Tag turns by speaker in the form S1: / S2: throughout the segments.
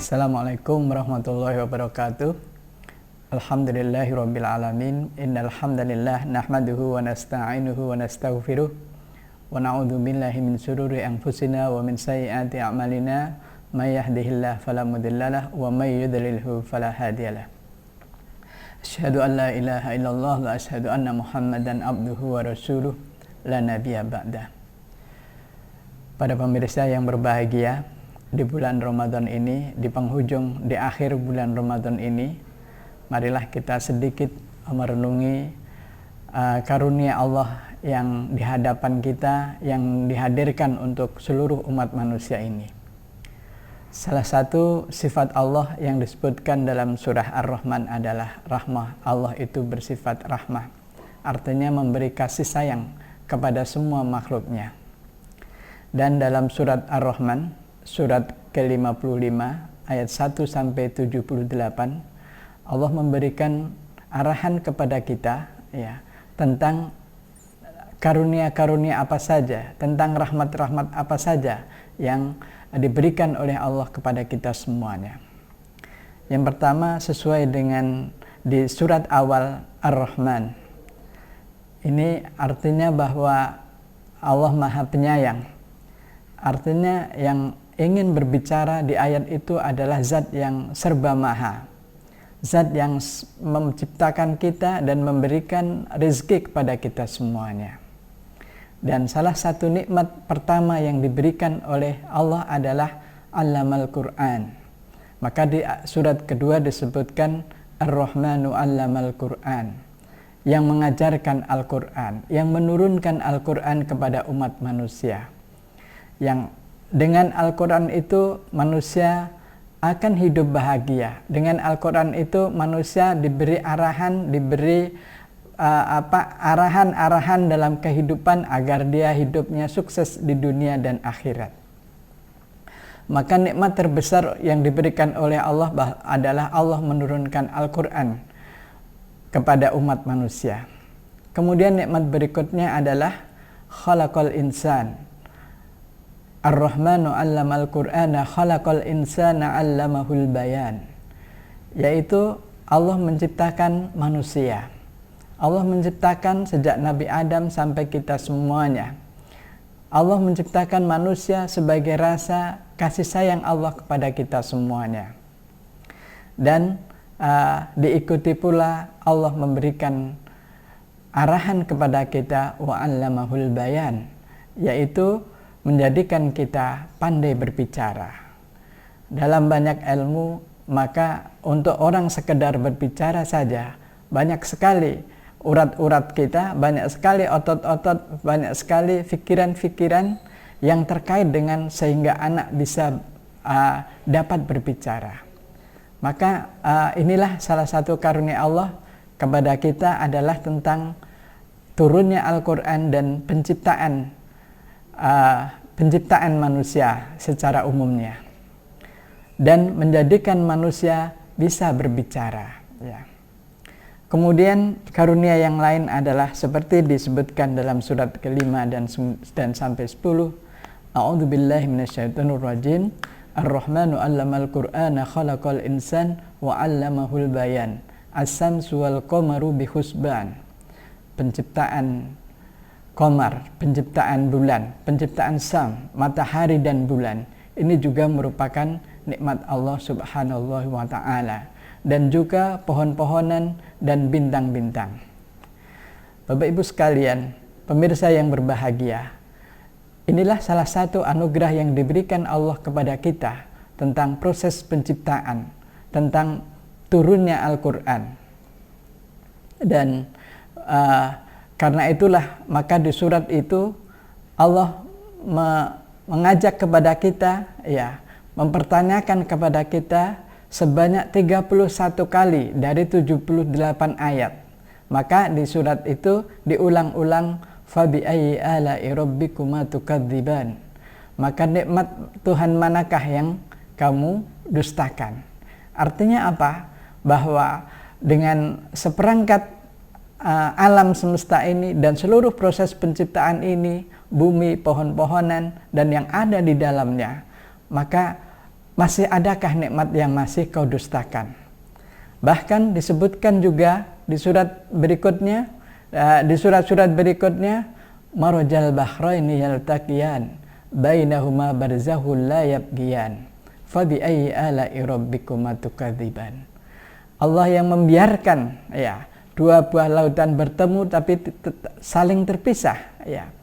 S1: Assalamualaikum warahmatullahi wabarakatuh. Alhamdulillahirabbil alamin. Innal hamdalillah nahmaduhu wa nasta'inuhu wa nastaghfiruh wa na'udzu billahi min shururi anfusina wa min sayyiati a'malina. May yahdihillahu fala mudhillalah wa may yudlilhu fala hadiyalah. Asyhadu an la ilaha illallah wa asyhadu anna Muhammadan abduhu wa rasuluh la nabiyya ba'dah. Pada pemirsa yang berbahagia, di bulan Ramadan ini, di penghujung, di akhir bulan Ramadan ini, marilah kita sedikit merenungi karunia Allah yang di hadapan kita, yang dihadirkan untuk seluruh umat manusia ini. Salah satu sifat Allah yang disebutkan dalam surah Ar-Rahman adalah rahmah. Allah itu bersifat rahmah, artinya memberi kasih sayang kepada semua makhluknya. Dan dalam surat Ar-Rahman, surat ke-55 ayat 1 sampai 78, Allah memberikan arahan kepada kita ya tentang karunia-karunia apa saja, tentang rahmat-rahmat apa saja yang diberikan oleh Allah kepada kita semuanya. Yang pertama, sesuai dengan di surat awal Ar-Rahman, ini artinya bahwa Allah Maha Penyayang. Artinya yang ingin berbicara di ayat itu adalah zat yang serba maha, zat yang menciptakan kita dan memberikan rezeki kepada kita semuanya. Dan salah satu nikmat pertama yang diberikan oleh Allah adalah Allamal Quran. Maka di surat kedua disebutkan Ar-Rahmanu Allamal Quran, yang mengajarkan Al-Quran, yang menurunkan Al-Quran kepada umat manusia, yang dengan Al-Quran itu manusia akan hidup bahagia. Dengan Al-Quran itu manusia diberi arahan, diberi arahan-arahan dalam kehidupan agar dia hidupnya sukses di dunia dan akhirat. Maka nikmat terbesar yang diberikan oleh Allah adalah Allah menurunkan Al-Quran kepada umat manusia. Kemudian nikmat berikutnya adalah khalaqal insan. Ar-Rahmanu 'allamal Qur'ana khalaqal insana 'allamahul bayan. Yaitu Allah menciptakan manusia. Allah menciptakan sejak Nabi Adam sampai kita semuanya. Allah menciptakan manusia sebagai rasa kasih sayang Allah kepada kita semuanya. Dan diikuti pula Allah memberikan arahan kepada kita wa 'allamahul bayan, yaitu menjadikan kita pandai berbicara. Dalam banyak ilmu, maka untuk orang sekedar berbicara saja, banyak sekali urat-urat kita, banyak sekali otot-otot, banyak sekali pikiran-pikiran yang terkait dengan sehingga anak bisa dapat berbicara. Maka inilah salah satu karunia Allah kepada kita adalah tentang turunnya Al-Quran dan penciptaan manusia secara umumnya, dan menjadikan manusia bisa berbicara ya. Kemudian karunia yang lain adalah seperti disebutkan dalam surat ke-5 dan sampai 10. A'udzubillahi minasyaitonirrajim. Ar-Rahmanu 'allamal Qur'ana khalaqal insan wa 'allamahul bayan. As-samsu wal qamaru bihusban. Penciptaan Qamar, penciptaan bulan, penciptaan Sam, matahari dan bulan, ini juga merupakan nikmat Allah Subhanahu wa ta'ala, dan juga pohon-pohonan dan bintang-bintang. Bapak Ibu sekalian, pemirsa yang berbahagia, inilah salah satu anugerah yang diberikan Allah kepada kita tentang proses penciptaan, tentang turunnya Al-Quran. Dan karena itulah maka di surat itu Allah mengajak kepada kita ya, mempertanyakan kepada kita sebanyak 31 kali dari 78 ayat. Maka di surat itu diulang-ulang, fabi ayyi ala'i rabbikuma tukadziban. Maka nikmat Tuhan manakah yang kamu dustakan? Artinya apa? Bahwa dengan seperangkat alam semesta ini dan seluruh proses penciptaan ini, bumi, pohon-pohonan, dan yang ada di dalamnya, maka masih adakah nikmat yang masih kau dustakan? Bahkan disebutkan juga di surat berikutnya, di surat-surat berikutnya, marajal bahraini yaltaqiyan bainahuma barzakhul la yabghiyan fabi ayyi ala'i rabbikuma tukadziban. Allah yang membiarkan ya dua buah lautan bertemu tapi saling terpisah ya.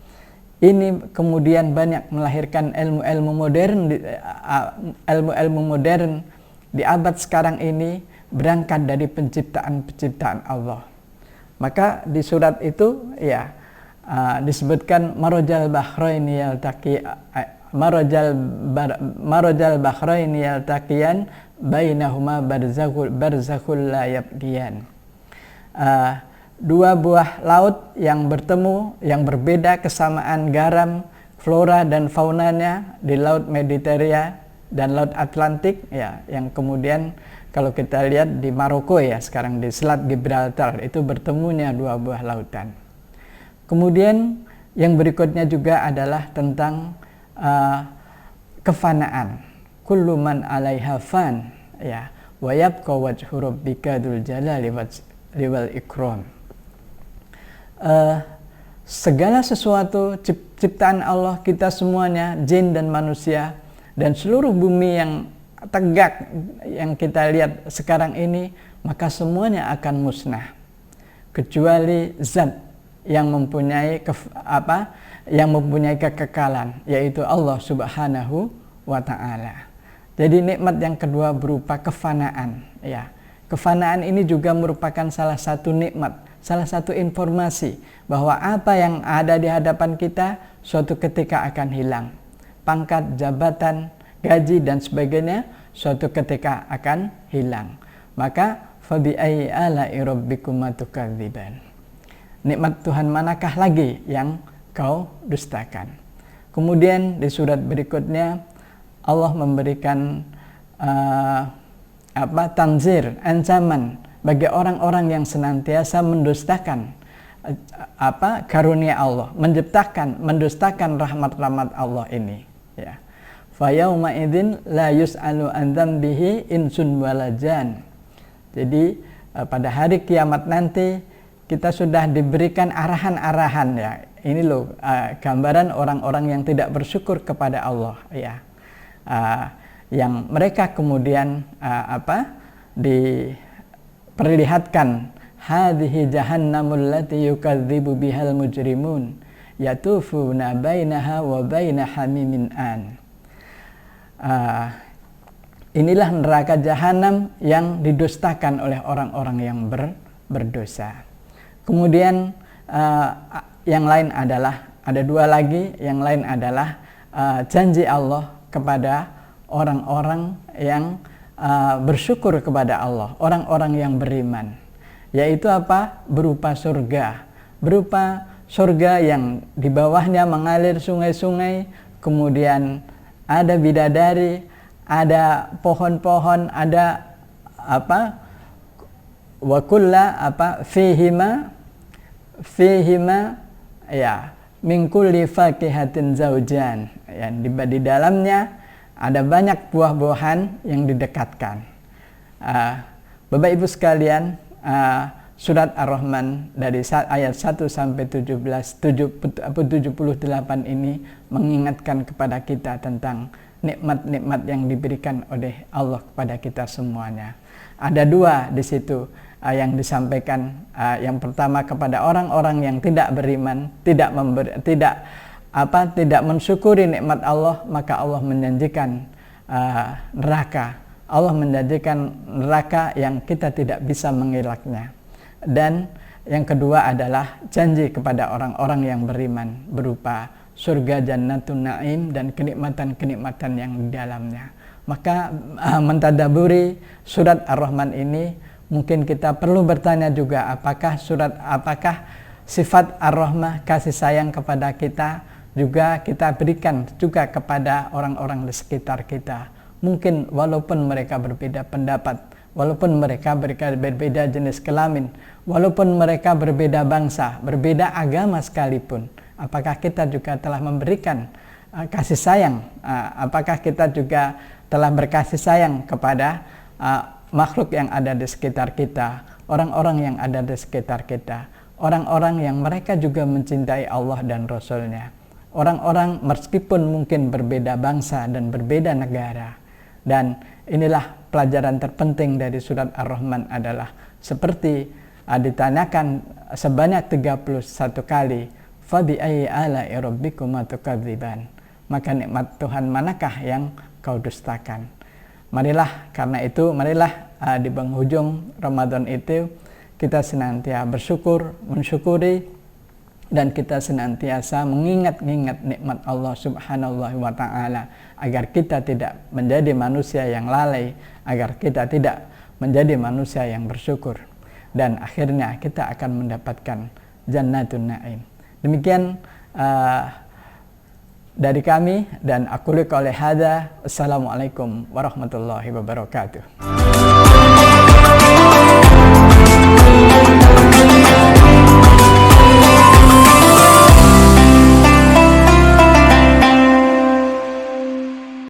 S1: Ini kemudian banyak melahirkan ilmu-ilmu modern di abad sekarang ini berangkat dari penciptaan Allah. Maka di surat itu ya disebutkan marajal bahraini yaltaqiyan bainahuma barzakhul la yabghiyan. Dua buah laut yang bertemu, yang berbeda kesamaan garam, flora dan faunanya di Laut Mediterania dan Laut Atlantik ya, yang kemudian kalau kita lihat di Maroko ya, sekarang di Selat Gibraltar itu bertemunya dua buah lautan. Kemudian yang berikutnya juga adalah tentang kefanaan. Kullu man 'alaiha fan ya, wa yabqa wajhu rabbika dzul jalali wal ikram. Segala sesuatu ciptaan Allah, kita semuanya, jin dan manusia, dan seluruh bumi yang tegak yang kita lihat sekarang ini, maka semuanya akan musnah kecuali zat yang mempunyai kekekalan, yaitu Allah Subhanahu wa ta'ala. Jadi nikmat yang kedua berupa kefanaan ya. Kefanaan ini juga merupakan salah satu nikmat, salah satu informasi bahwa apa yang ada di hadapan kita suatu ketika akan hilang. Pangkat, jabatan, gaji dan sebagainya suatu ketika akan hilang. Maka fabi ayyi ala'i rabbikuma tukadziban. Nikmat Tuhan manakah lagi yang kau dustakan? Kemudian di surat berikutnya Allah memberikan tanzir, ancaman bagi orang-orang yang senantiasa mendustakan karunia Allah, mendustakan rahmat-rahmat Allah ini ya. Fa yauma idzin la yus'alu an dzambihi insun walajan. Jadi pada hari kiamat nanti kita sudah diberikan arahan-arahan ya. Ini loh gambaran orang-orang yang tidak bersyukur kepada Allah ya. Yang mereka kemudian diperlihatkan hadhihi jahannamul lati yukadzibu bihal mujrimun yatufuna bainaha wa baina hamimin an. Inilah neraka jahanam yang didustakan oleh orang-orang yang berdosa. Kemudian yang lain adalah, ada dua lagi, yang lain adalah janji Allah kepada orang-orang yang bersyukur kepada Allah, orang-orang yang beriman, yaitu berupa surga yang di bawahnya mengalir sungai-sungai, kemudian ada bidadari, ada pohon-pohon, ada wa kulla fihima ya min kulli fakihatin zaujan, yang di dalamnya ada banyak buah-buahan yang didekatkan. Bapak Ibu sekalian, surat Ar-Rahman dari ayat 1 sampai 78 ini mengingatkan kepada kita tentang nikmat-nikmat yang diberikan oleh Allah kepada kita semuanya. Ada dua di situ yang disampaikan. Yang pertama kepada orang-orang yang tidak beriman, tidak mensyukuri nikmat Allah, maka Allah menjanjikan neraka. Allah menjanjikan neraka yang kita tidak bisa mengelaknya. Dan yang kedua adalah janji kepada orang-orang yang beriman berupa surga Jannatun Naim dan kenikmatan-kenikmatan yang di dalamnya. Maka mentadaburi surat Ar-Rahman ini, mungkin kita perlu bertanya juga apakah sifat Ar-Rahmah, kasih sayang kepada kita juga kita berikan juga kepada orang-orang di sekitar kita. Mungkin walaupun mereka berbeda pendapat, walaupun mereka berbeda jenis kelamin, walaupun mereka berbeda bangsa, berbeda agama sekalipun, apakah kita juga telah memberikan kasih sayang? Apakah kita juga telah berkasih sayang kepada makhluk yang ada di sekitar kita, orang-orang yang ada di sekitar kita, orang-orang yang mereka juga mencintai Allah dan Rasul-Nya, orang-orang meskipun mungkin berbeda bangsa dan berbeda negara. Dan inilah pelajaran terpenting dari surat Ar-Rahman adalah seperti ditanyakan sebanyak 31 kali, fa bi ayyi ala'i rabbikuma tukadziban, maka nikmat Tuhan manakah yang kau dustakan. Marilah karena itu, marilah di penghujung Ramadan itu kita senantiasa bersyukur, mensyukuri, dan kita senantiasa mengingat-ingat nikmat Allah Subhanahu wa Ta'ala, agar kita tidak menjadi manusia yang lalai, agar kita tidak menjadi manusia yang bersyukur, dan akhirnya kita akan mendapatkan Jannatun Na'im. Demikian dari kami, dan aku qouli hadza. Assalamualaikum warahmatullahi wabarakatuh.